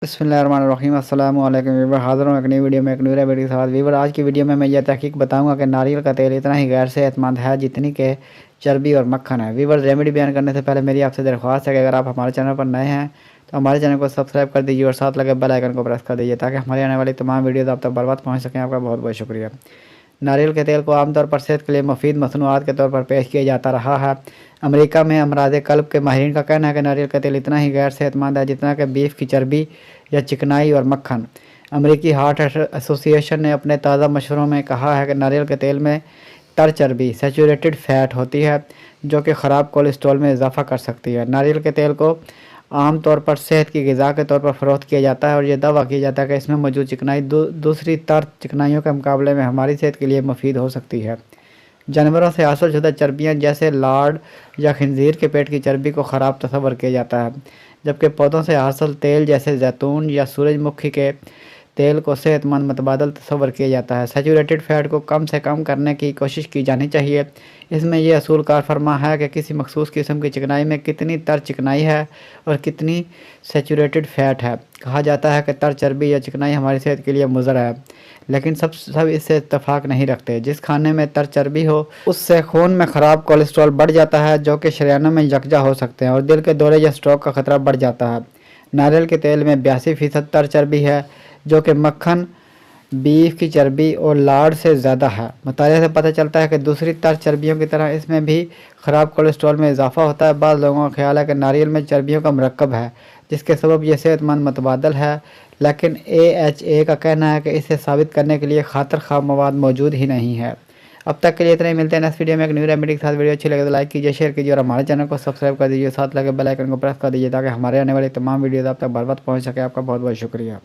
बिस्मिल्लाहिर्रहमानिर्रहीम अस्सलाम वालेकुम वीवर, हाज़िर हूँ एक नई वीडियो में एक नई रेसिपी के साथ। वीवर, आज की वीडियो में मैं यह तहकीक बताऊंगा कि नारियल का तेल इतना ही गैर सेहतमंद है जितनी के चर्बी और मक्खन है। वीवर, रेमेडी बयान करने से पहले मेरी आपसे दरख्वास्त है कि अगर आप हमारे चैनल पर नए हैं तो हमारे चैनल को सब्सक्राइब कर दीजिए और साथ लगे बेल आइकन को प्रेस कर दीजिए ताकि हमारे आने वाली तमाम वीडियोज़ आप तक बर वक्त पहुँच सकें। आपका बहुत बहुत शुक्रिया। नारियल के तेल को आमतौर पर सेहत के लिए मुफीद मसनूआत के तौर पर पेश किया जाता रहा है। अमेरिका में अमराज कल्ब के माहिरीन का कहना है कि नारियल का तेल इतना ही गैर सेहतमंद है जितना कि बीफ की चर्बी या चिकनाई और मक्खन। अमेरिकी हार्ट एसोसिएशन ने अपने ताज़ा मशवरों में कहा है कि नारियल के तेल में तर चर्बी सैचुरेटेड फैट होती है जो कि ख़राब कोलेस्ट्रॉल में इजाफा कर सकती है। नारियल के तेल को आम तौर पर सेहत की ग़िज़ा के तौर पर फ़रोख्त किया जाता है और ये दावा किया जाता है कि इसमें मौजूद चिकनाई दूसरी तर चिकनाइयों के मुकाबले में हमारी सेहत के लिए मुफीद हो सकती है। जानवरों से हासिल शुदा चर्बियाँ जैसे लार्ड या खंजीर के पेट की चर्बी को ख़राब तस्वर किया जाता है, जबकि पौधों से हासिल तेल जैसे जैतून या सूरजमुखी के तेल को सेहतमंद मतबादल तस्वर किया जाता है। सैचुरेटेड फैट को कम से कम करने की कोशिश की जानी चाहिए। इसमें यह असूल कार फरमा है कि किसी मखसूस किस्म की चिकनाई में कितनी तर चिकनाई है और कितनी सैचुरेटेड फैट है। कहा जाता है कि तर चर्बी या चिकनाई हमारी सेहत के लिए मुज़र है, लेकिन सब इससे इत्तफाक नहीं रखते। जिस खाने में तर चर्बी हो उससे खून में ख़राब कोलेस्ट्रॉल बढ़ जाता है जो कि शरीयानों में यकजा हो सकते हैं और दिल के दौरे या स्ट्रोक का ख़तरा बढ़ जाता है। नारियल के तेल में 82% तर चर्बी है जो कि मक्खन, बीफ की चर्बी और लार्ड से ज़्यादा है। मुताले से पता चलता है कि दूसरी तर चर्बियों की तरह इसमें भी ख़राब कोलेस्ट्रॉल में इजाफा होता है। बाद लोगों का ख्याल है कि नारियल में चर्बियों का मरकब है जिसके सबब यह सेहतमंद मतबादल है, लेकिन AHA का कहना है कि इसे साबित करने के लिए खातर खा मवाद मौजूद ही नहीं है। अब तक के लिए इतना ही, मिलते हैं नेक्स्ट वीडियो में एक न्यू रेमेडी के साथ। वीडियो अच्छी लगे तो लाइक कीजिए, शेयर कीजिए और हमारे चैनल को सब्सक्राइब कर दीजिए, साथ लगे बेल आइकन को प्रेस कर दीजिए ताकि हमारे आने वाली तमाम वीडियोज़ आप तक बर वक्त पहुँच सके। आपका बहुत बहुत शुक्रिया।